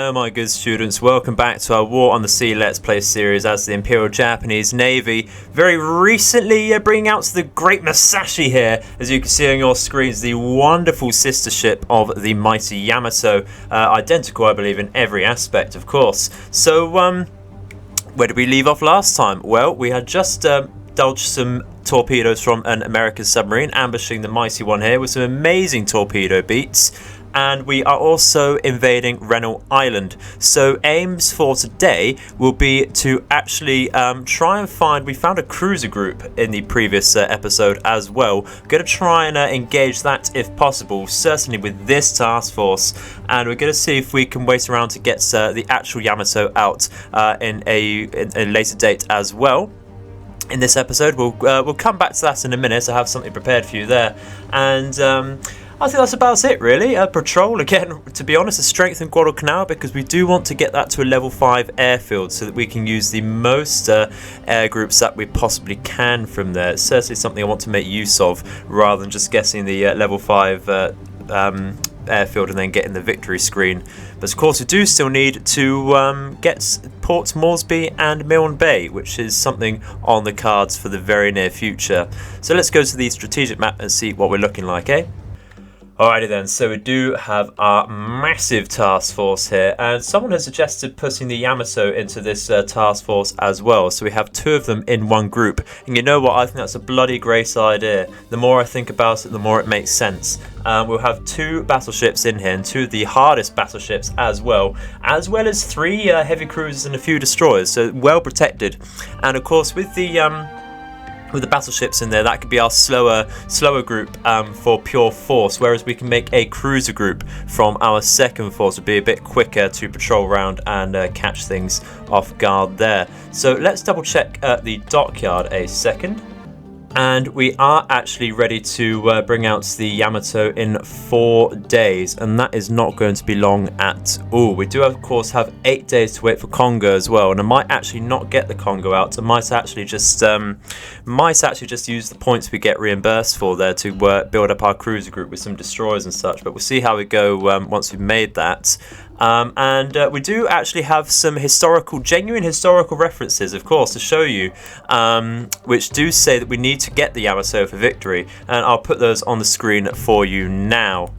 Hello my good students, welcome back to our War on the Sea Let's Play series as the Imperial Japanese Navy very recently bringing out the Great Musashi here, as you can see on your screens, the wonderful sister ship of the mighty Yamato, identical I believe in every aspect of course. So where did we leave off last time? Well, we had just dodged some torpedoes from an American submarine, ambushing the mighty one here with some amazing torpedo beats. And we are also invading Rennell Island. So aims for today will be to actually try and find, we found a cruiser group in the previous episode as well. Going to try and engage that if possible, certainly with this task force. And we're going to see if we can wait around to get the actual Yamato out in a later date as well. In this episode, we'll come back to that in a minute. I have something prepared for you there. And I think that's about it really. Patrol, again, to be honest, a strength in Guadalcanal because we do want to get that to a level 5 airfield so that we can use the most air groups that we possibly can from there. It's certainly something I want to make use of rather than just getting the level 5 airfield and then getting the victory screen. But of course we do still need to get Port Moresby and Milne Bay, which is something on the cards for the very near future. So let's go to the strategic map and see what we're looking like, eh? Alrighty then, so we do have our massive task force here, and someone has suggested putting the Yamato into this task force as well, so we have two of them in one group. And you know what, I think that's a bloody great idea. The more I think about it, the more it makes sense. We'll have two battleships in here, and two of the hardest battleships as well as three heavy cruisers and a few destroyers, so well protected. And of course with the battleships in there, that could be our slower group for pure force, whereas we can make a cruiser group from our second force to be a bit quicker to patrol around and catch things off guard there. So let's double check the dockyard a second. And we are actually ready to bring out the Yamato in 4 days, and that is not going to be long at all. We do of course have 8 days to wait for Congo as well, and I might actually not get the Congo out. I might actually just use the points we get reimbursed for there to build up our cruiser group with some destroyers and such. But we'll see how we go once we've made that. And we do actually have some genuine historical references, of course, to show you, which do say that we need to get the Yamato for victory, and I'll put those on the screen for you now.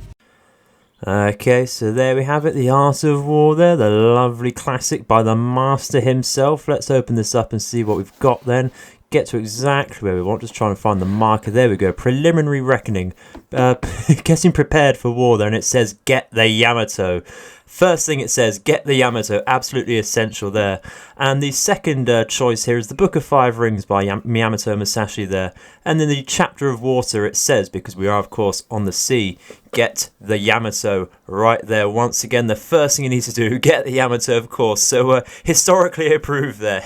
Okay, so there we have it, The Art of War there, the lovely classic by the master himself. Let's open this up and see what we've got then. Get to exactly where we want, just trying to find the marker. There we go, preliminary reckoning. Getting prepared for war there, and it says get the Yamato. First thing it says, get the Yamato, absolutely essential there. And the second choice here is the Book of Five Rings by Yamato Musashi there. And then the Chapter of Water, it says, because we are of course on the sea, get the Yamato right there. Once again, the first thing you need to do, get the Yamato of course. So historically approved there.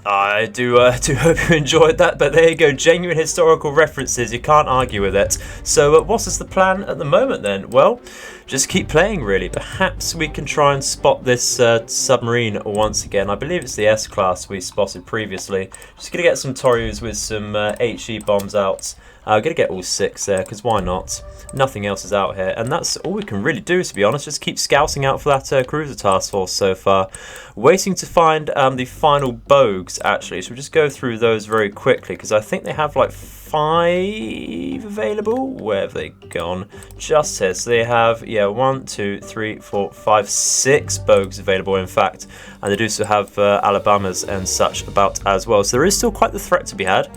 I do hope you enjoyed that, but there you go, genuine historical references, you can't argue with it. So what's the plan at the moment then? Well, just keep playing really. Perhaps we can try and spot this submarine once again. I believe it's the S-class we spotted previously. Just going to get some Toryus with some HE bombs out. I'm going to get all 6 there, because why not? Nothing else is out here, and that's all we can really do, to be honest. Just keep scouting out for that cruiser task force so far. Waiting to find the final bogues, actually. So we'll just go through those very quickly, because I think they have like 5 available. Where have they gone? Just here. So they have, yeah, 1, 2, 3, 4, 5, 6 bogues available, in fact. And they do still have Alabamas and such about as well. So there is still quite the threat to be had.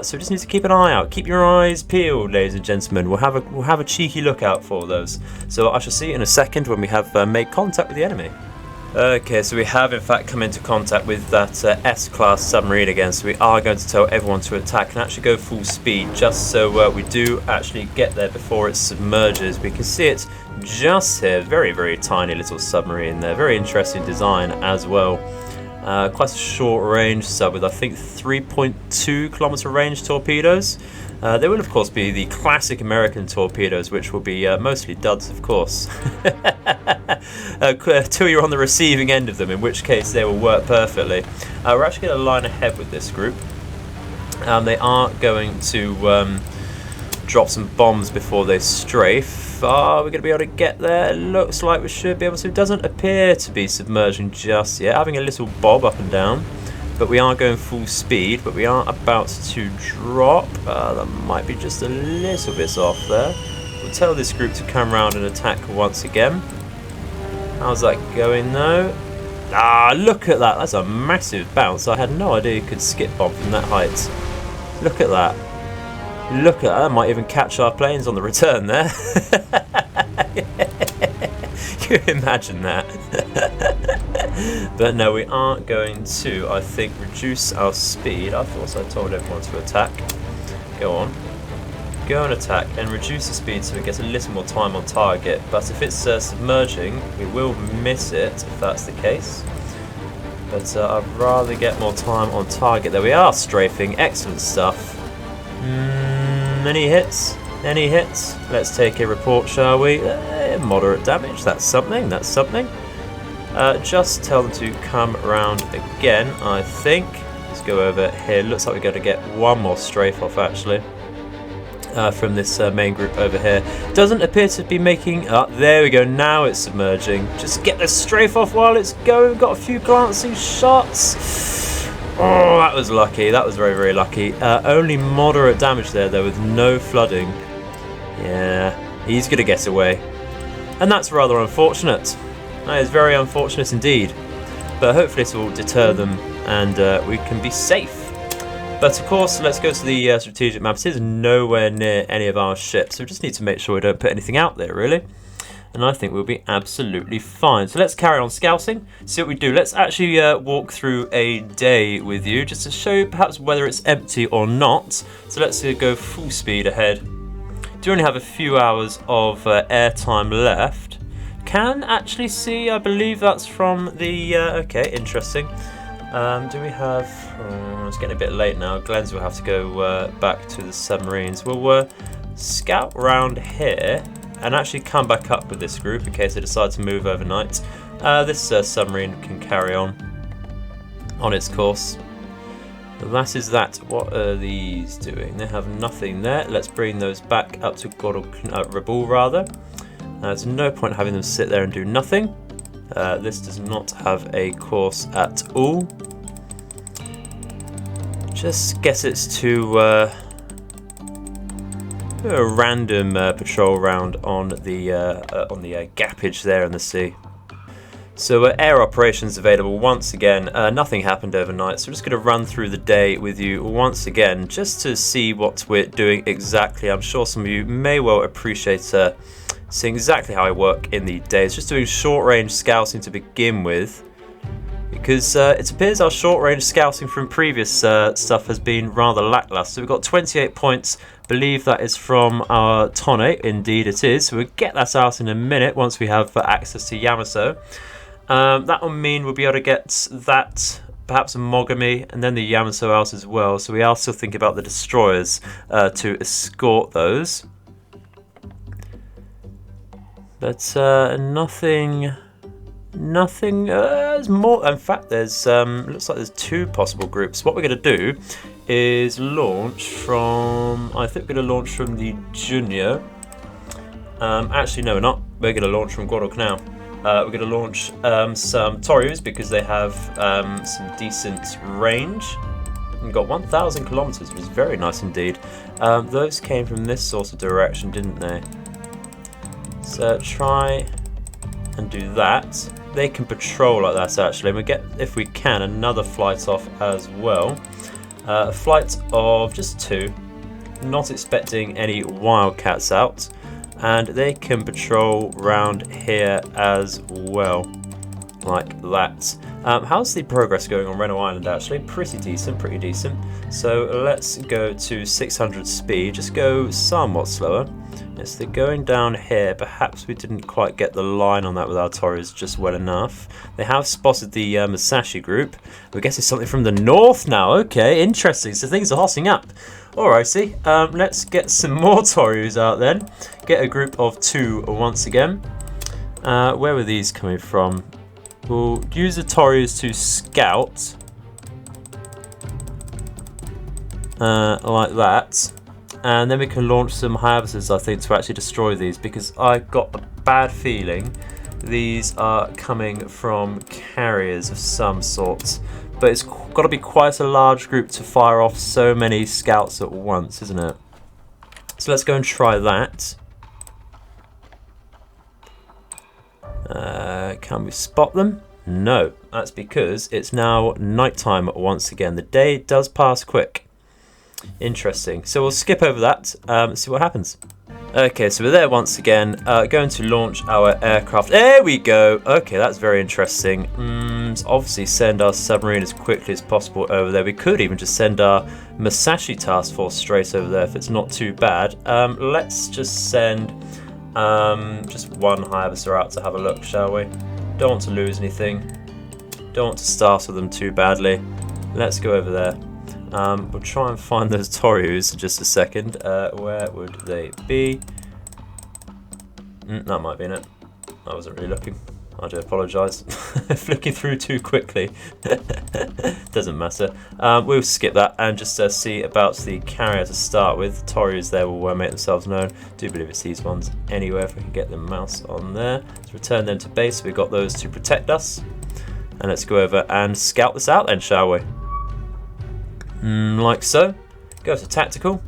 So we just need to keep an eye out. Keep your eyes peeled, ladies and gentlemen. We'll have a cheeky look out for those. So I shall see you in a second when we have made contact with the enemy. Okay, so we have in fact come into contact with that S-class submarine again. So we are going to tell everyone to attack and actually go full speed, just so we do actually get there before it submerges. We can see it just here. Very, very tiny little submarine there. Very interesting design as well. Quite a short range sub with I think 3.2 kilometer range torpedoes. They will of course be the classic American torpedoes, which will be mostly duds of course. Till you're on the receiving end of them, in which case they will work perfectly. We're actually going to line ahead with this group. They are going to drop some bombs before they strafe. Are we going to be able to get there? Looks like we should be able to. Doesn't appear to be submerging just yet. Having a little bob up and down. But we are going full speed, but we are about to drop. That might be just a little bit off there. We'll tell this group to come around and attack once again. How's that going though? Ah, look at that. That's a massive bounce. I had no idea you could skip bomb from that height. Look at that. Look at that. That might even catch our planes on the return there. Can you imagine that? But no, we are going to, I think, reduce our speed. I thought I told everyone to attack. Go on. Go and attack and reduce the speed so it gets a little more time on target. But if it's submerging, we will miss it if that's the case. But I'd rather get more time on target. There we are, strafing. Excellent stuff. Any hits? Any hits? Let's take a report, shall we? Moderate damage. That's something. That's something. Just tell them to come around again, I think. Let's go over here. Looks like we're going to get one more strafe off, actually, from this main group over here. Doesn't appear to be making... there we go. Now it's submerging. Just get the strafe off while it's going. Got a few glancing shots. Oh, that was lucky. That was very, very lucky. Only moderate damage there, though, with no flooding. Yeah, he's going to get away. And that's rather unfortunate. That is very unfortunate indeed. But hopefully it will deter them and we can be safe. But of course, let's go to the strategic map. It is nowhere near any of our ships, so we just need to make sure we don't put anything out there, really. And I think we'll be absolutely fine. So let's carry on scouting, see what we do. Let's actually walk through a day with you, just to show you perhaps whether it's empty or not. So let's go full speed ahead. Do only have a few hours of airtime left. Can actually see, I believe that's from the, okay, interesting. Do we have, it's getting a bit late now. Glenn's will have to go back to the submarines. We'll scout around here and actually come back up with this group in case they decide to move overnight. This submarine can carry on its course. That is that. What are these doing? They have nothing there. Let's bring those back up to Rabaul, rather. There's no point having them sit there and do nothing. This does not have a course at all. Just guess it's to do a random patrol round on the gappage there in the sea. So air operations available once again. Nothing happened overnight, so we're just going to run through the day with you once again, just to see what we're doing exactly. I'm sure some of you may well appreciate seeing exactly how I work in the days. Just doing short-range scouting to begin with, because it appears our short-range scouting from previous stuff has been rather lackluster. So we've got 28 points. Believe that is from our Tonne. Indeed it is. So we'll get that out in a minute once we have access to Yamato. That will mean we'll be able to get that, perhaps a Mogami, and then the Yamato out as well. So we are still thinking about the destroyers to escort those. But nothing. There's more. In fact, there's looks like there's two possible groups. What we're going to do is launch from. I think we're going to launch from the Junior. Actually, no, we're not. We're going to launch from Guadalcanal. We're going to launch some Toryus because they have some decent range. We've got 1,000 kilometers, which is very nice indeed. Those came from this sort of direction, didn't they? So try and do that. They can patrol like that actually. And we get, if we can, another flight off as well. A flight of just 2. Not expecting any wildcats out. And they can patrol round here as well. Like that. How's the progress going on Reno Island actually? Pretty decent, pretty decent. So let's go to 600 speed. Just go somewhat slower. Yes, they're going down here. Perhaps we didn't quite get the line on that with our Tories just well enough. They have spotted the Musashi group. We guess it's something from the north now. Okay, interesting. So things are hotting up. Alrighty, let's get some more Toryus out then. Get a group of 2 once again. Where were these coming from? We'll use the Toryus to scout. Like that. and then we can launch some howitzers, I think, to actually destroy these, because I got a bad feeling these are coming from carriers of some sort. But it's got to be quite a large group to fire off so many scouts at once, isn't it? So let's go and try that. Can we spot them? No, that's because it's now nighttime once again. The day does pass quick. Interesting. So we'll skip over that and see what happens. Okay, so we're there once again. Going to launch our aircraft. There we go. Okay, that's very interesting. Obviously send our submarine as quickly as possible over there. We could even just send our Musashi task force straight over there if it's not too bad. Let's just send just one howitzer out to have a look, shall we? Don't want to lose anything. Don't want to startle them too badly. Let's go over there. We'll try and find those Toryus in just a second. Where would they be? That might be in it. I wasn't really looking. I do apologise. Flicking through too quickly. Doesn't matter. We'll skip that and just see about the carrier to start with. The Toryus there will make themselves known. Do believe it's these ones anyway, if we can get the mouse on there. Let's return them to base. We've got those to protect us. And let's go over and scout this out then, shall we? Like so. Go to tactical.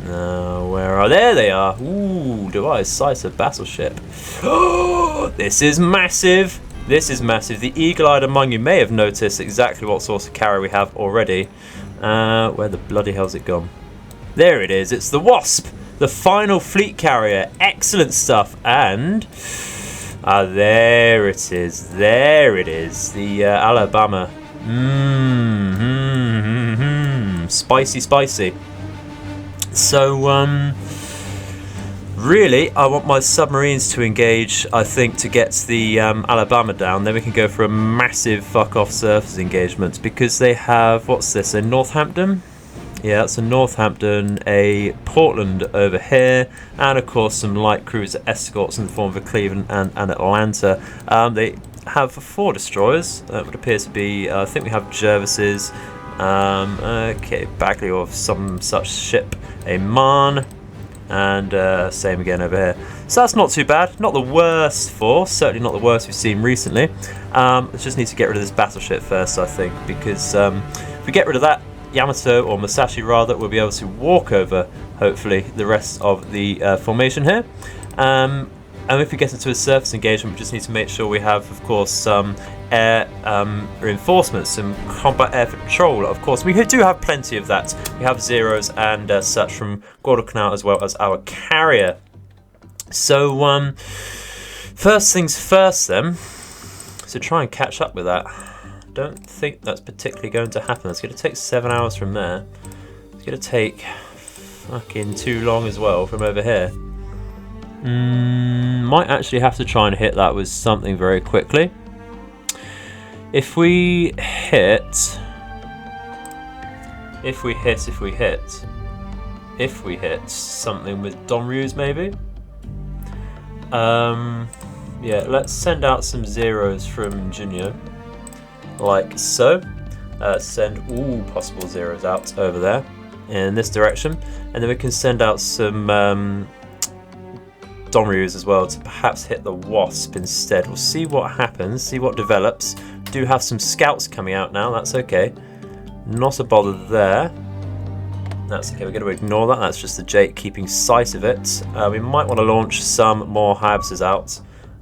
Where are there? They are. Ooh, do I sight a battleship? Oh, this is massive. This is massive. The eagle-eyed among you may have noticed exactly what sort of carrier we have already. Where the bloody hell's it gone? There it is. It's the Wasp, the final fleet carrier. Excellent stuff. And there it is. There it is. The Alabama. Spicy, spicy. So, really, I want my submarines to engage, I think, to get the Alabama down. Then we can go for a massive fuck-off surface engagement, because they have, what's this, a Northampton? Yeah, that's a Northampton, a Portland over here, and of course some light cruiser escorts in the form of a Cleveland and an Atlanta. They have 4 destroyers. That would appear to be, I think we have Jervis's, okay, Bagley or some such ship, a Marne, and same again over here. So that's not too bad. Not the worst force, certainly not the worst we've seen recently. Let's just need to get rid of this battleship first, I think, because if we get rid of that, Yamato, or Musashi rather, will be able to walk over, hopefully, the rest of the formation here. And if we get into a surface engagement, we just need to make sure we have, of course, some air reinforcements, some combat air patrol. Of course, we do have plenty of that. We have Zeros and such from Guadalcanal, as well as our carrier. So, first things first then, so try and catch up with that. Don't think that's particularly going to happen. It's going to take 7 hours from there. It's going to take fucking too long as well from over here. Might actually have to try and hit that with something very quickly. If we hit something with Donryus maybe. Yeah, let's send out some Zeros from Junior. Like so. Send all possible Zeros out over there in this direction, and then we can send out some Donryus as well to perhaps hit the Wasp instead. We'll see what happens, see what develops. Do have some scouts coming out now, that's okay. Not a bother there. That's okay, we're going to ignore that. That's just the Jake keeping sight of it. We might want to launch some more howitzers out.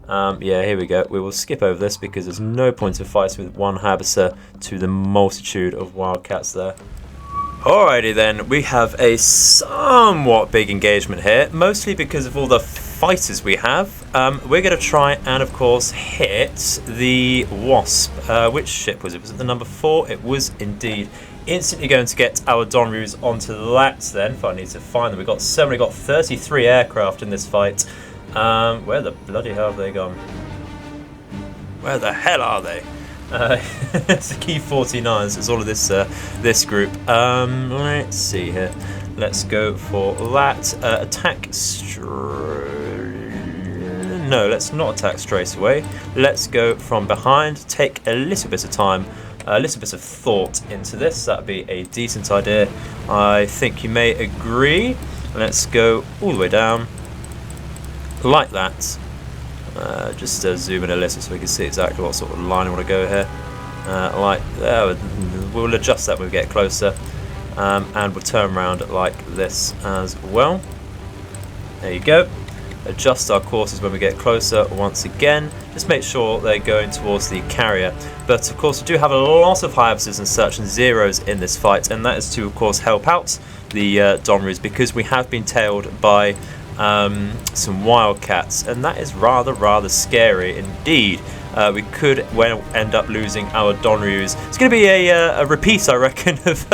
Yeah, here we go. We will skip over this because there's no point in fighting with one howitzer to the multitude of wildcats there. Alrighty then, we have a somewhat big engagement here, mostly because of all the fighters we have. We're going to try and, of course, hit the Wasp. Which ship was it? Was it the number 4? It was indeed. Instantly going to get our Donryus onto that then, if I need to find them. We've got 33 aircraft in this fight. Where the bloody hell have they gone? Where the hell are they? It's the key 49s. It's all of this this group. Let's see here. Let's go for that. Attack No, let's not attack straight away. Let's go from behind. Take a little bit of time a little bit of thought into this. That would be a decent idea. I think you may agree. Let's go all the way down like that. Just zoom in a little so we can see exactly what sort of line I want to go here. Like there, we'll adjust that when we get closer, and we'll turn around like this as well. There you go. Adjust our courses when we get closer once again. Just make sure they're going towards the carrier. But of course we do have a lot of Hyabusses and search and zeros in this fight, and that is to of course help out the Donrus, because we have been tailed by some wildcats, and that is rather scary indeed. We could well end up losing our Donrus. It's going to be a repeat, I reckon, of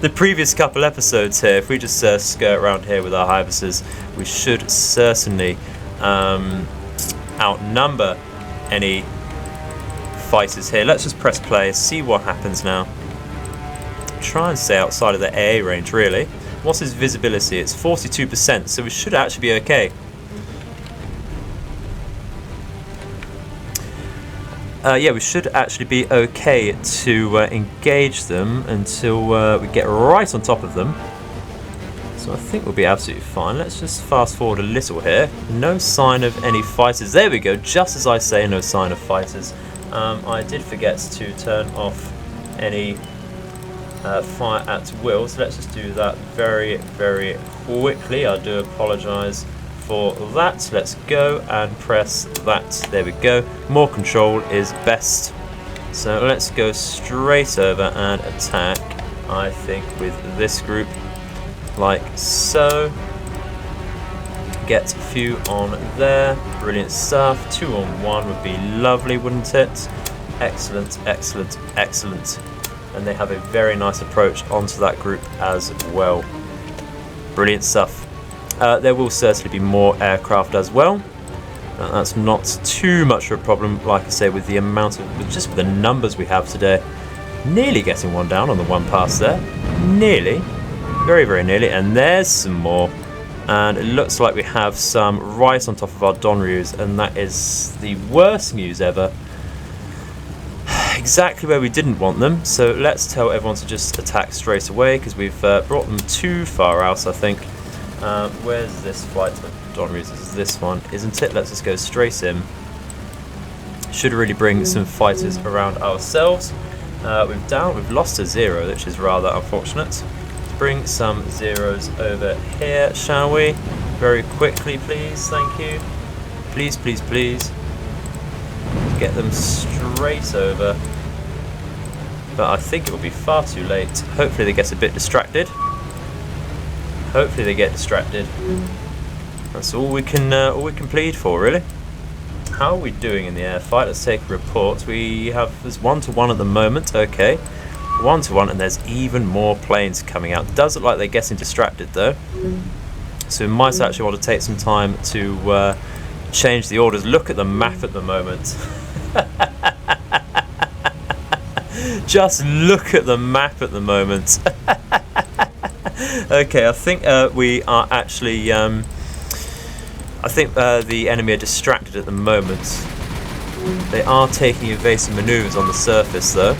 the previous couple episodes here. If we just skirt around here with our Hyabusses, we should certainly outnumber any fighters here. Let's just press play, see what happens now. Try and stay outside of the AA range, really. What's his visibility? It's 42%, so we should actually be okay. Yeah, we should actually be okay to engage them until we get right on top of them. So I think we'll be absolutely fine. Let's just fast forward a little here. No sign of any fighters. There we go, just as I say, no sign of fighters. I did forget to turn off any fire at will, so let's just do that very quickly. I do apologise for that. Let's go and press that. There we go. More control is best. So let's go straight over and attack, I think, with this group like so. Get a few on there. Brilliant stuff. 2 on 1 would be lovely, wouldn't it? Excellent. And they have a very nice approach onto that group as well. Brilliant stuff. There will certainly be more aircraft as well. That's not too much of a problem, like I say, with the amount of, just with the numbers we have today. Nearly getting one down on the one pass there. Nearly. Very nearly. And there's some more. And it looks like we have some right on top of our Donrus, and that is the worst news ever. Exactly where we didn't want them, so let's tell everyone to just attack straight away, because we've brought them too far out, I think. Where's this flight of Donrus? This is this one, isn't it? Let's just go straight in. Should really bring some fighters around ourselves. We've lost a 0, which is rather unfortunate. Let's bring some zeros over here, shall we? Very quickly, please, thank you. Please. Get them straight over, but I think it will be far too late. Hopefully they get a bit distracted. That's all we can plead for, really. How are we doing in the air fight? Let's take a report. There's 1-to-1 at the moment. Okay, 1-to-1, and there's even more planes coming out. Does look like they're getting distracted though, so we might actually want to take some time to change the orders. Look at the map at the moment. Just look at the map at the moment. Okay, I think we are actually I think the enemy are distracted at the moment. They are taking evasive maneuvers on the surface though.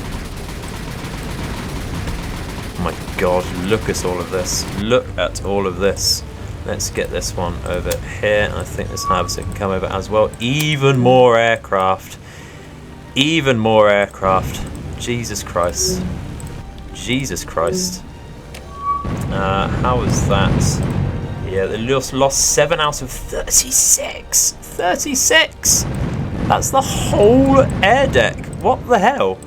Oh my god, look at all of this. Let's get this one over here. I think this Hyabusser can come over as well. Even more aircraft. Jesus Christ. How was that? Yeah, they lost 7 out of 36. 36! That's the whole air deck. What the hell?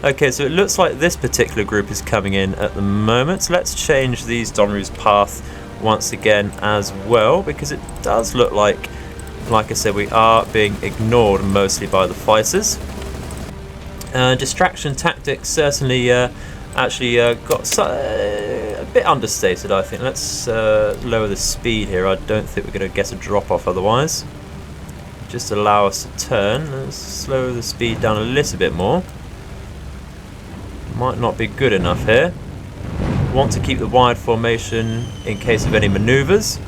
Okay, so it looks like this particular group is coming in at the moment. So let's change these Donrus' path once again as well, because it does look like I said, we are being ignored mostly by the fighters. Distraction tactics certainly actually got a bit understated, I think. Let's lower the speed here. I don't think we're going to get a drop off otherwise. Just allow us to turn. Let's slow the speed down a little bit more. Might not be good enough here. Want to keep the wide formation in case of any maneuvers,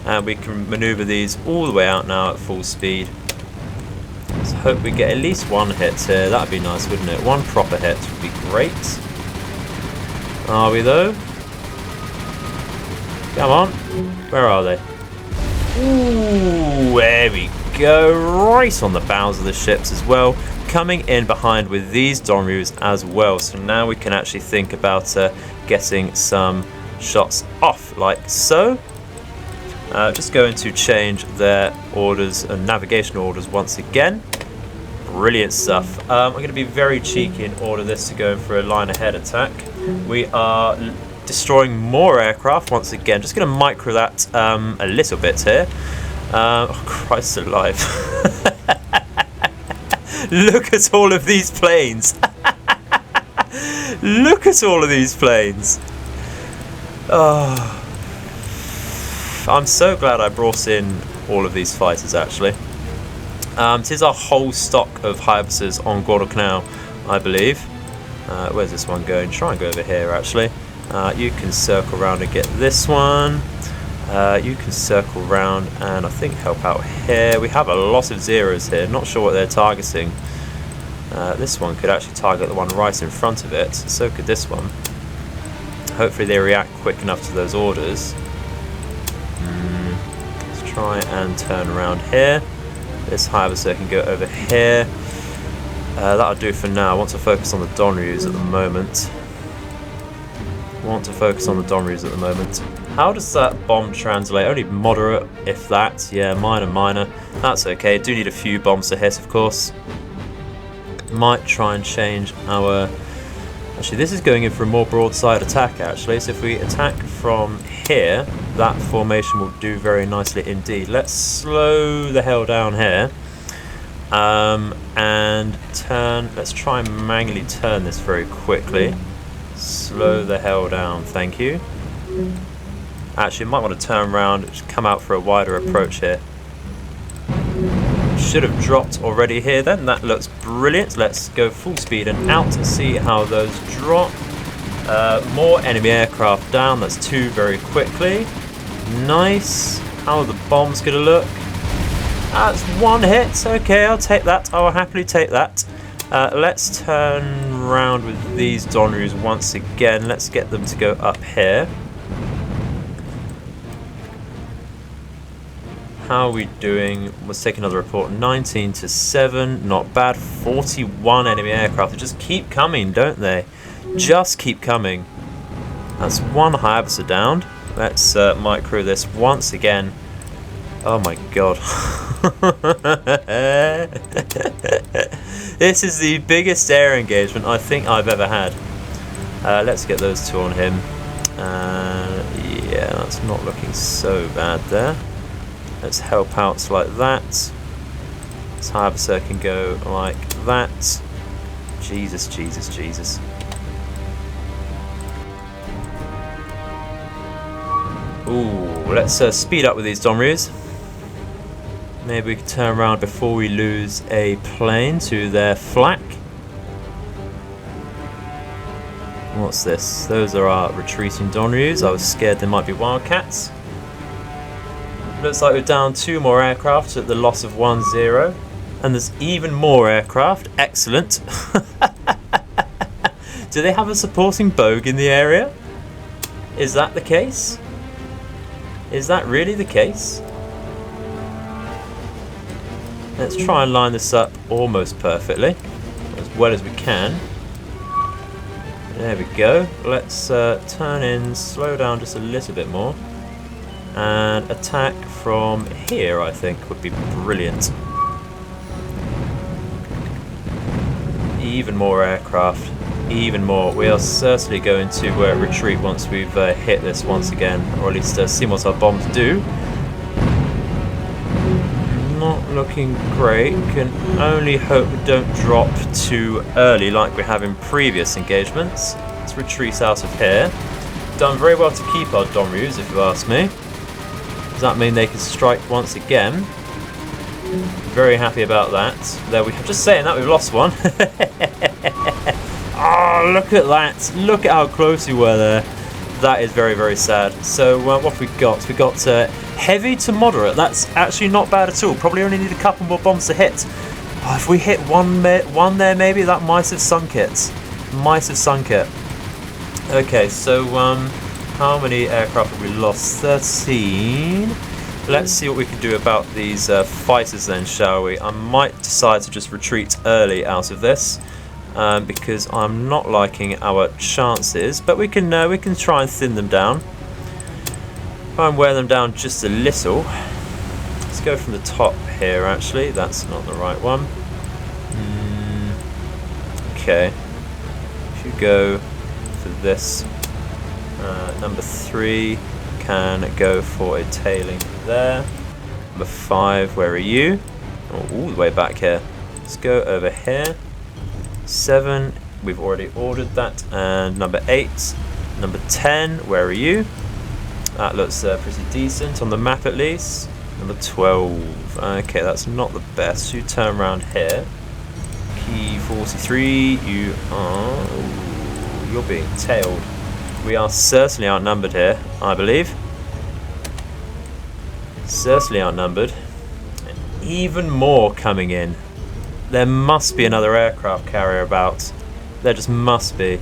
and we can maneuver these all the way out now at full speed. Let's hope we get at least one hit here. That'd be nice, wouldn't it? One proper hit would be great. Are we though? Come on. Where are they? Ooh, there we go. Right on the bows of the ships as well. Coming in behind with these Donryus as well. So now we can actually think about getting some shots off like so. Just going to change their orders and navigation orders once again. Brilliant stuff. I'm going to be very cheeky and order this to go in for a line ahead attack. We are destroying more aircraft once again. Just going to micro that a little bit here. Oh, Christ alive. Look at all of these planes. Look at all of these planes. Oh. I'm so glad I brought in all of these fighters actually. It is our whole stock of Hyabusers on Guadalcanal, I believe. Where's this one going? Try and go over here actually. You can circle around and get this one. You can circle around and I think help out here. We have a lot of zeros here, not sure what they're targeting. This one could actually target the one right in front of it, so could this one. Hopefully they react quick enough to those orders. Let's try and turn around here. This Hyabusa can go over here. That'll do for now. I want to focus on the Donryus at the moment. How does that bomb translate? Only moderate, if that. Yeah, minor. That's okay. Do need a few bombs to hit, of course. Might try and change our... Actually, this is going in for a more broadside attack, actually. So if we attack from here, that formation will do very nicely indeed. Let's slow the hell down here. And turn... Let's try and manually turn this very quickly. Slow the hell down, thank you. Actually, might want to turn around, just come out for a wider approach here. Should have dropped already here then, that looks brilliant. Let's go full speed and out to see how those drop. More enemy aircraft down, that's two very quickly. Nice. How are the bombs going to look? That's one hit, okay, I'll take that, I'll happily take that. Let's turn around with these Donryus once again. Let's get them to go up here. How are we doing? Let's take another report. 19 to 7, not bad. 41 enemy aircraft. They just keep coming, don't they? Just keep coming. That's one Hayabusa downed. Let's micro this once again. Oh my god. This is the biggest air engagement I think I've ever had. Let's get those two on him. Yeah, that's not looking so bad there. Let's help out like that. This Hayabusa can go like that. Jesus. Ooh, let's speed up with these Donryus. Maybe we can turn around before we lose a plane to their flak. What's this? Those are our retreating Donryus. I was scared there might be Wildcats. Looks like we're down 2 more aircraft at the loss of 1-0. And there's even more aircraft. Excellent. Do they have a supporting bogue in the area? Is that the case? Is that really the case? Let's try and line this up almost perfectly, as well as we can. There we go. Let's turn in, slow down just a little bit more, and attack from here, I think, would be brilliant. Even more aircraft, even more. We are certainly going to retreat once we've hit this once again, or at least see what our bombs do. Not looking great. Can only hope we don't drop too early like we have in previous engagements. Let's retreat out of here. Done very well to keep our Donryus, if you ask me. Does that mean they can strike once again? Very happy about that. There we have. Just saying that, we've lost one. Oh, look at that. Look at how close we were there. That is very, very sad. So what have we got? We got heavy to moderate. That's actually not bad at all. Probably only need a couple more bombs to hit. Oh, if we hit one there, maybe that might have sunk it. Might have sunk it. Okay, so how many aircraft have we lost? 13. Let's see what we can do about these fighters then, shall we? I might decide to just retreat early out of this because I'm not liking our chances. But we can try and thin them down. Try and wear them down just a little. Let's go from the top here. Actually, that's not the right one. Okay. If you go for this, number 3 can go for a tailing there. Number 5, where are you? Oh, all the way back here. Let's go over here. 7, we've already ordered that. And number 8, number 10, where are you? That looks pretty decent on the map at least. Number 12. Okay, that's not the best. You turn around here. Key 43, you are... Ooh, you're being tailed. We are certainly outnumbered here, I believe. Certainly outnumbered. And even more coming in. There must be another aircraft carrier about. There just must be.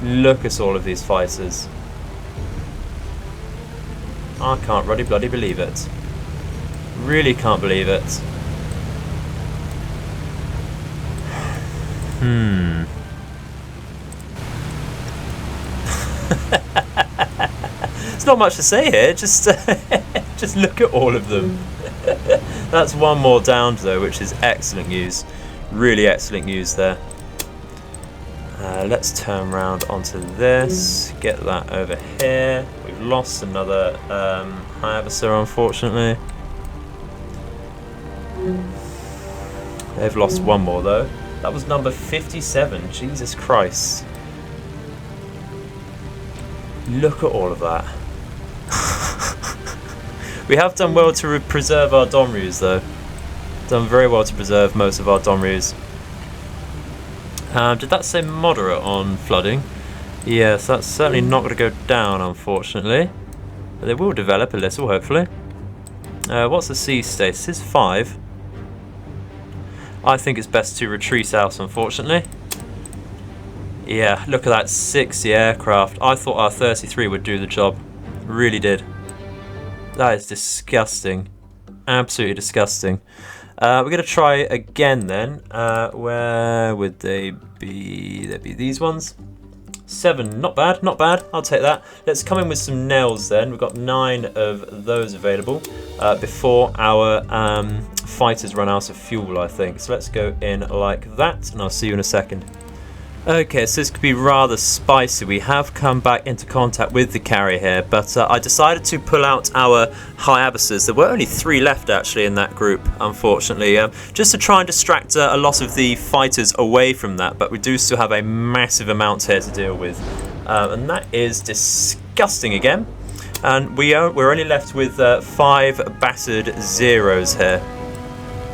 Look at all of these fighters. I can't bloody believe it. Really can't believe it. It's not much to say here, just just look at all of them. That's one more down though, which is excellent news. Really excellent news there. Let's turn around onto this, get that over here. We've lost another Hyabusa, unfortunately. They've lost one more though. That was number 57, Jesus Christ. Look at all of that. We have done well to preserve our Donryus though. Done very well to preserve most of our Donryus. Did that say moderate on flooding? Yes, that's certainly not going to go down, unfortunately. But they will develop a little, hopefully. What's the sea status? It's 5. I think it's best to retreat out, unfortunately. Yeah, look at that 60 aircraft. I thought our 33 would do the job. Really did. That is disgusting. Absolutely disgusting. We're going to try again then. Where would they be? They'd be these ones. 7, not bad, not bad. I'll take that. Let's come in with some nails then. We've got 9 of those available before our fighters run out of fuel, I think. So let's go in like that, and I'll see you in a second. Okay, so this could be rather spicy. We have come back into contact with the carrier here, but I decided to pull out our Hyabusas. There were only 3 left actually in that group, unfortunately, just to try and distract a lot of the fighters away from that, but we do still have a massive amount here to deal with, and that is disgusting again. And we're only left with 5 battered zeros here.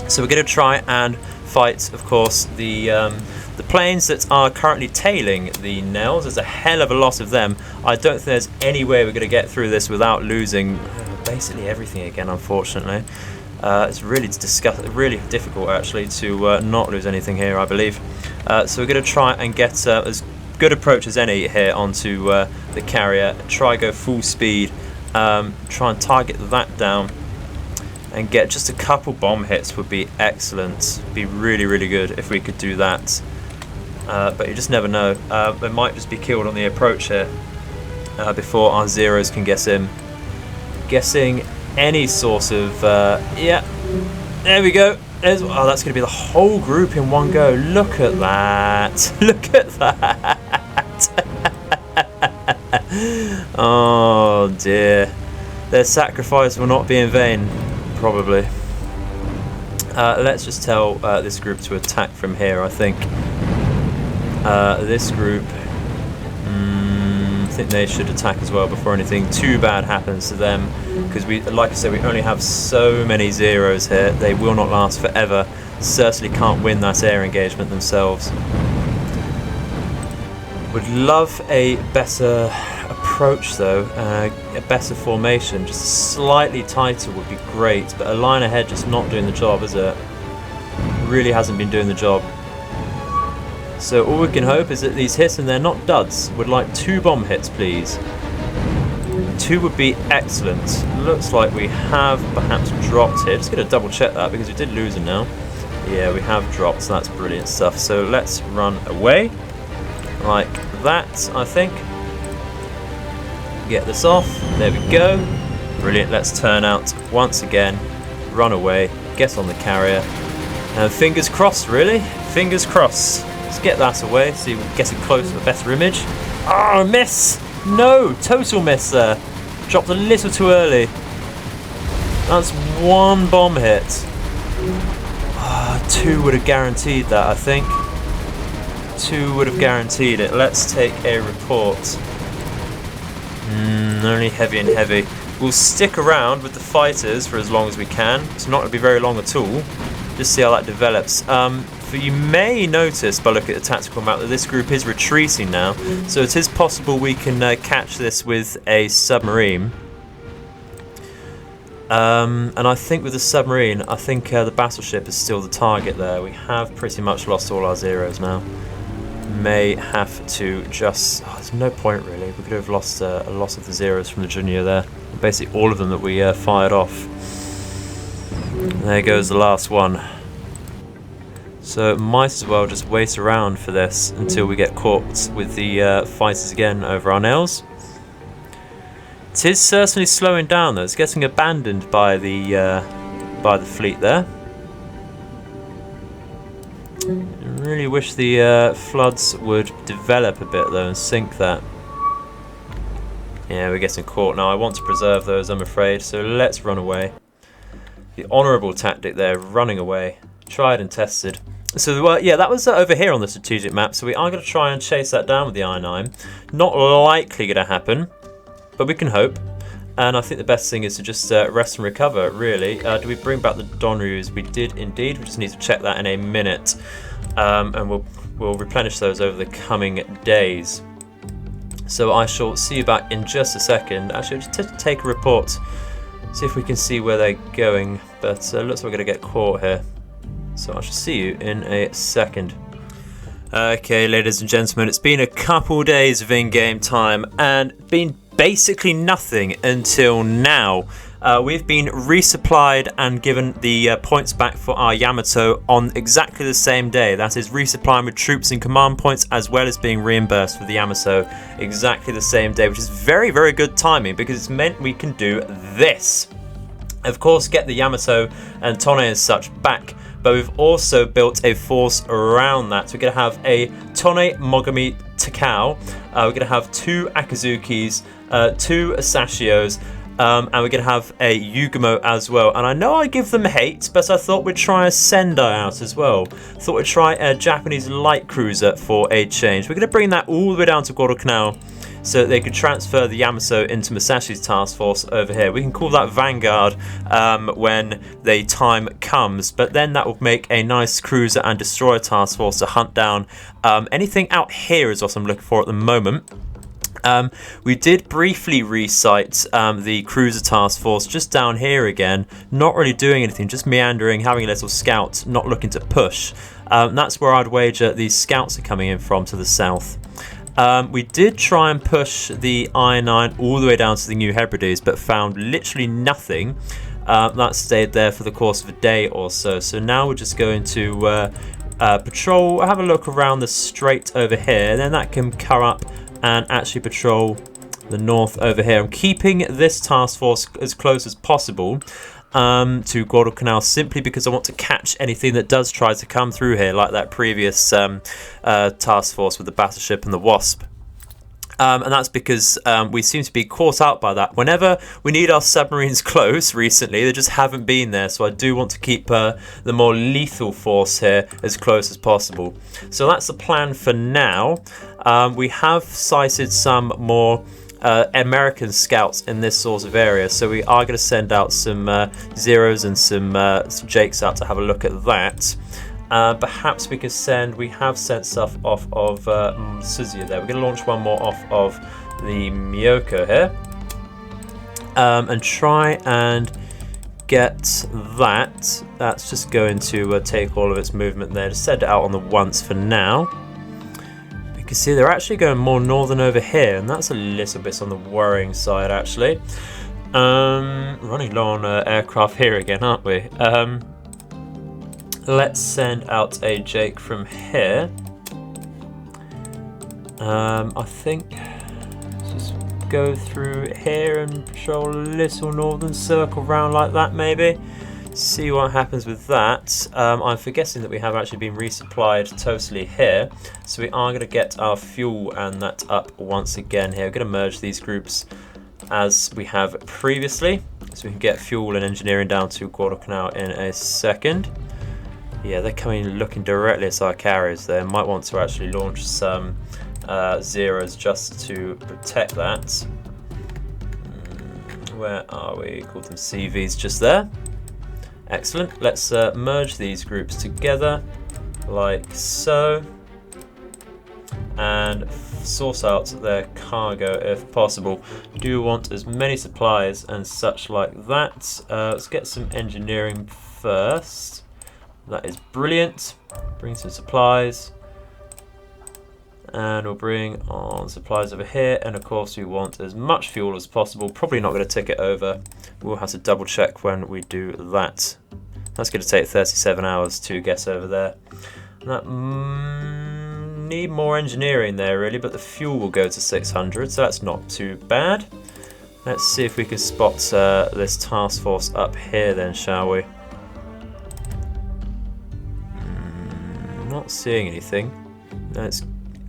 So we're going to try and fight, of course, the planes that are currently tailing the nails. There's a hell of a lot of them. I don't think there's any way we're going to get through this without losing basically everything again, unfortunately. It's really really difficult actually to not lose anything here, I believe. So we're going to try and get as good approach as any here onto the carrier. Try go full speed. Try and target that down. And get just a couple bomb hits would be excellent. Be really, really good if we could do that. But you just never know. They might just be killed on the approach here before our zeros can get in. Guessing any sort of... yeah, there we go. Oh, that's going to be the whole group in one go. Look at that. Look at that. Oh, dear. Their sacrifice will not be in vain. Probably. Let's just tell this group to attack from here, I think. This group, I think they should attack as well before anything too bad happens to them. Because, like I said, we only have so many zeros here. They will not last forever. Certainly can't win that air engagement themselves. Would love a better approach though, a better formation, just slightly tighter would be great, but a line ahead just not doing the job, is it? really hasn't been doing the job. So all we can hope is that these hits, and they're not duds. Would like 2 bomb hits, please. 2 would be excellent. Looks like we have perhaps dropped here. Just going to double check that because we did lose him now. Yeah, we have dropped, so that's brilliant stuff. So let's run away. Like that, I think. Get this off. There we go. Brilliant. Let's turn out once again. Run away. Get on the carrier. And fingers crossed, really. Fingers crossed. Let's get that away. See if we can get it close to a better image. Oh, miss! No! Total miss there. Dropped a little too early. That's 1 bomb hit. 2 would have guaranteed that, I think. 2 would have guaranteed it. Let's take a report. Only heavy and heavy. We'll stick around with the fighters for as long as we can. It's not going to be very long at all. Just see how that develops. You may notice by looking at the tactical map that this group is retreating now. So it is possible we can catch this with a submarine. And I think with the submarine, I think the battleship is still the target there. We have pretty much lost all our zeros now. May have to just... there's no point really. We could have lost a lot of the zeros from the junior there. Basically all of them that we fired off. There goes the last one. So might as well just wait around for this until we get caught with the fighters again over our nails. It is certainly slowing down though. It's getting abandoned by the fleet there. I really wish the floods would develop a bit though and sink that. Yeah, we're getting caught now. I want to preserve those, I'm afraid, so let's run away. The honourable tactic there, running away. Tried and tested. So, yeah, that was over here on the strategic map, so we are going to try and chase that down with the I-9. Not likely going to happen, but we can hope. And I think the best thing is to just rest and recover, really. Do we bring back the Donryus? We did indeed. We just need to check that in a minute. And we'll replenish those over the coming days. So I shall see you back in just a second. Actually, just take a report. See if we can see where they're going. But looks like we're going to get caught here. So I shall see you in a second. Okay, ladies and gentlemen, it's been a couple days of in-game time and been basically nothing until now. We've been resupplied and given the points back for our Yamato on exactly the same day. That is resupplying with troops and command points as well as being reimbursed for the Yamato exactly the same day, which is very, very good timing because it's meant we can do this. Of course, get the Yamato and Tone and such back. But we've also built a force around that. So we're going to have a Tone Mogami Takao. We're going to have 2 Akazukis, 2 Asashios, and we're going to have a Yugumo as well. And I know I give them hate, but I thought we'd try a Sendai out as well. Thought we'd try a Japanese light cruiser for a change. We're going to bring that all the way down to Guadalcanal, so that they could transfer the Yamato into Masashi's task force over here. We can call that Vanguard when the time comes, but then that will make a nice cruiser and destroyer task force to hunt down anything out here is what I'm looking for at the moment. We did briefly recite the cruiser task force just down here again, not really doing anything, just meandering, having a little scout, not looking to push. That's where I'd wager these scouts are coming in from to the south. We did try and push the I-9 all the way down to the New Hebrides, but found literally nothing. That stayed there for the course of a day or so. So now we're just going to patrol, have a look around the strait over here, then that can come up and actually patrol the north over here. I'm keeping this task force as close as possible to Guadalcanal simply because I want to catch anything that does try to come through here, like that previous task force with the battleship and the Wasp. And that's because we seem to be caught out by that. Whenever we need our submarines close recently, they just haven't been there. So I do want to keep the more lethal force here as close as possible. So that's the plan for now. We have sighted some more American scouts in this sort of area, so we are going to send out some Zeros and some Jakes out to have a look at that. Perhaps we could send, we have sent stuff off of Suzuya there. We're going to launch one more off of the Myoko here and try and get that. That's just going to take all of its movement there. Just send it out on the once for now. You can see they're actually going more northern over here, and that's a little bit on the worrying side actually. Running low on aircraft here again, aren't we? Let's send out a Jake from here. I think just go through here and patrol a little northern circle round like that maybe. See what happens with that. I'm forgetting that we have actually been resupplied totally here. So we are going to get our fuel and that up once again here. We're going to merge these groups as we have previously. So we can get fuel and engineering down to Guadalcanal in a second. Yeah, they're coming looking directly at our carriers there. Might want to actually launch some zeros just to protect that. Where are we? Called them CVs just there. Excellent. Let's merge these groups together like so and source out their cargo if possible. We do want as many supplies and such like that. Let's get some engineering first. That is brilliant. Bring some supplies. And we'll bring on supplies over here, and of course we want as much fuel as possible. Probably not going to tick it over. We'll have to double check when we do that. That's going to take 37 hours to get over there. That need more engineering there really, but the fuel will go to 600, so that's not too bad. Let's see if we can spot this task force up here then, shall we? Not seeing anything. No,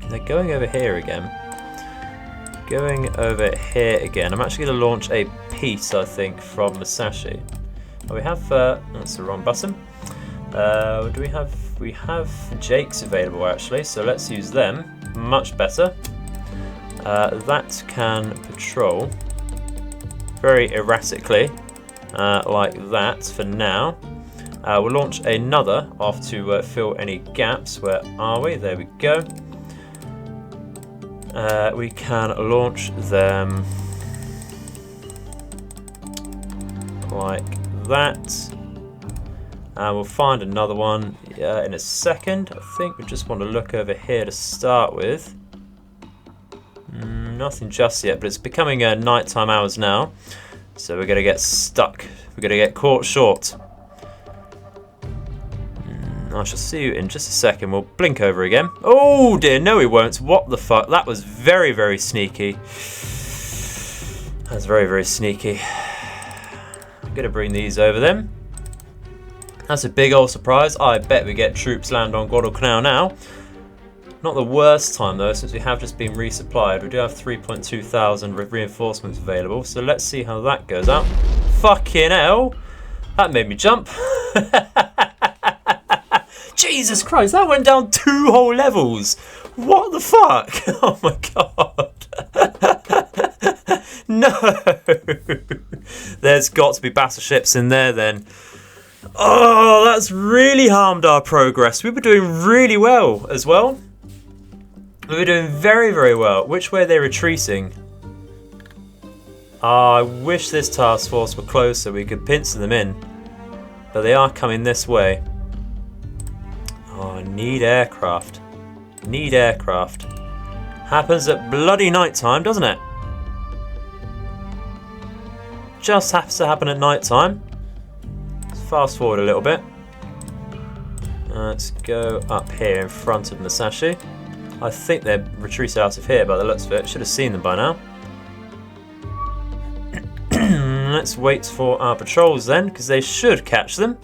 they're going over here again. Going over here again. I'm actually going to launch a piece, I think, from Musashi. Oh, we have, that's the wrong button. Do we have, we have Jakes available actually, so let's use them. Much better. That can patrol very erratically, like that for now. We'll launch another off to fill any gaps. Where are we? There we go. We can launch them like that. We'll find another one in a second. I think we just want to look over here to start with. Nothing just yet, but it's becoming nighttime hours now. So we're going to get stuck. We're going to get caught short. I shall see you in just a second. We'll blink over again. Oh dear, no we won't. What the fuck? That was very, very sneaky. That's very, very sneaky. I'm going to bring these over then. That's a big old surprise. I bet we get troops land on Guadalcanal now. Not the worst time though, since we have just been resupplied. We do have 3.2 thousand reinforcements available. So let's see how that goes out. Fucking hell. That made me jump. Jesus Christ, that went down 2 whole levels. What the fuck? Oh my god. No. There's got to be battleships in there then. Oh, that's really harmed our progress. We were doing really well as well. We were doing very, very well. Which way are they retreating? I wish this task force were closer. We could pincer them in. But they are coming this way. Oh, I need aircraft. Need aircraft. Happens at bloody night time, doesn't it? Just has to happen at night time. Let's fast forward a little bit. Let's go up here in front of Musashi. I think they're retreated out of here by the looks of it. Should have seen them by now. Let's wait for our patrols then, because they should catch them.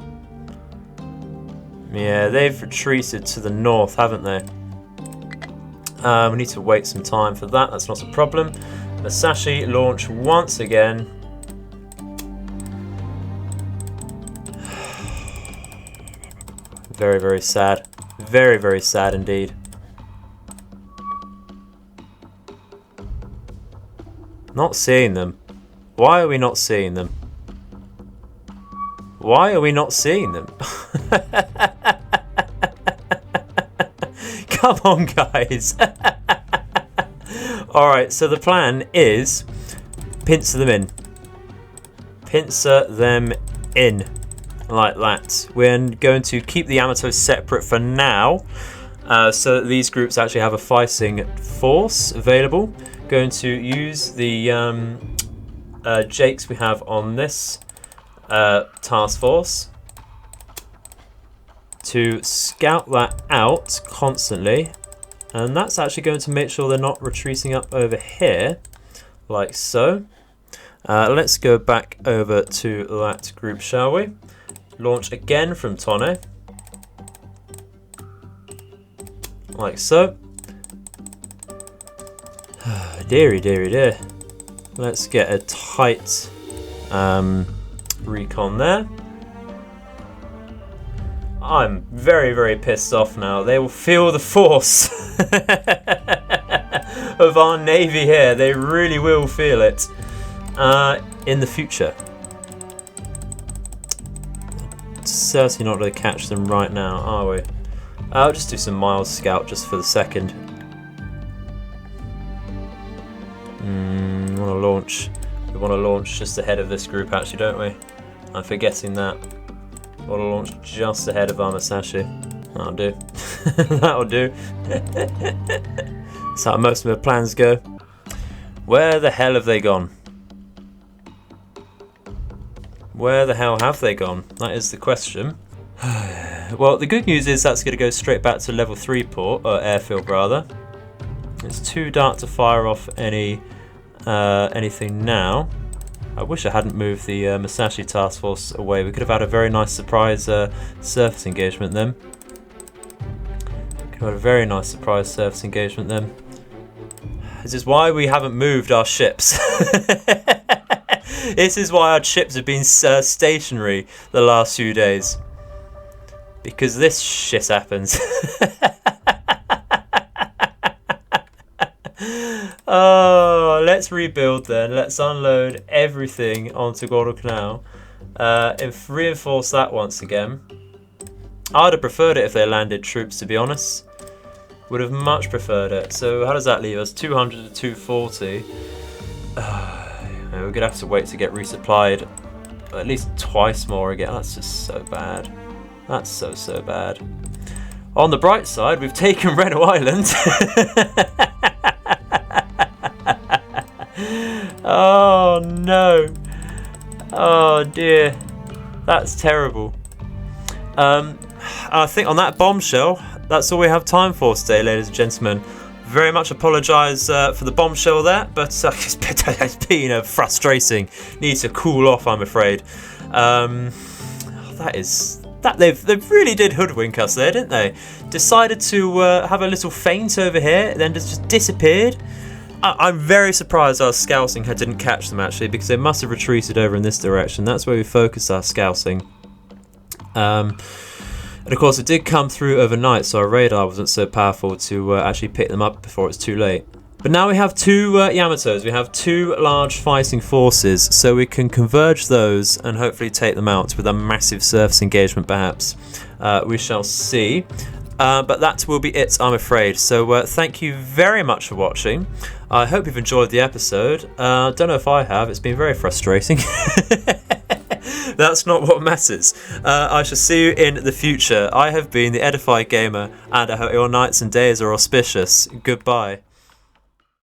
Yeah, they've retreated to the north, haven't they? We need to wait some time for that. That's not a problem. Musashi launch once again. Very, very sad. Very, very sad indeed. Not seeing them. Why are we not seeing them? Why are we not seeing them? Come on, guys. Alright, so the plan is pincer them in. Pincer them in like that. We're going to keep the Yamato separate for now, so that these groups actually have a fighting force available. Going to use the Jakes we have on this task force to scout that out constantly, and that's actually going to make sure they're not retreating up over here like so. Let's go back over to that group, shall we? Launch again from Tonne like so. Deary dear. Let's get a tight recon there. I'm very pissed off now. They will feel the force of our navy here. They really will feel it in the future. Certainly not going to catch them right now, are we? I'll just do some mild scout just for the second. We want to launch just ahead of this group, actually, don't we? I'm forgetting that. We want to launch just ahead of our Musashi. That'll do. That'll do. That's how most of my plans go. Where the hell have they gone? Where the hell have they gone? That is the question. Well, the good news is that's going to go straight back to level 3 port, or airfield rather. It's too dark to fire off anything now. I wish I hadn't moved the Musashi task force away. We could have had a very nice surprise surface engagement then. Could have had a very nice surprise surface engagement then. This is why we haven't moved our ships. This is why our ships have been stationary the last few days. Because this shit happens. Oh, let's rebuild then. Let's unload everything onto Guadalcanal. Reinforce that once again. I'd have preferred it if they landed troops, to be honest. Would have much preferred it. So how does that leave us? 200 to 240. We're going to have to wait to get resupplied at least twice more again. That's just so bad. That's so bad. On the bright side, we've taken Reno Island. Oh no. Oh dear. That's terrible. I think on that bombshell, that's all we have time for today, ladies and gentlemen. Very much apologise for the bombshell there, but it's been frustrating. Needs to cool off, I'm afraid. They really did hoodwink us there, didn't they? Decided to have a little feint over here, then just disappeared. I'm very surprised our scouting didn't catch them, actually, because they must have retreated over in this direction. That's where we focused our scouting. And of course it did come through overnight, so our radar wasn't so powerful to actually pick them up before it's too late. But now we have two Yamatos, we have two large fighting forces, so we can converge those and hopefully take them out with a massive surface engagement perhaps. We shall see. But that will be it, I'm afraid. So thank you very much for watching. I hope you've enjoyed the episode. Don't know if I have, it's been very frustrating. That's not what matters. I shall see you in the future. I have been the Edified Gamer, and I hope your nights and days are auspicious. Goodbye.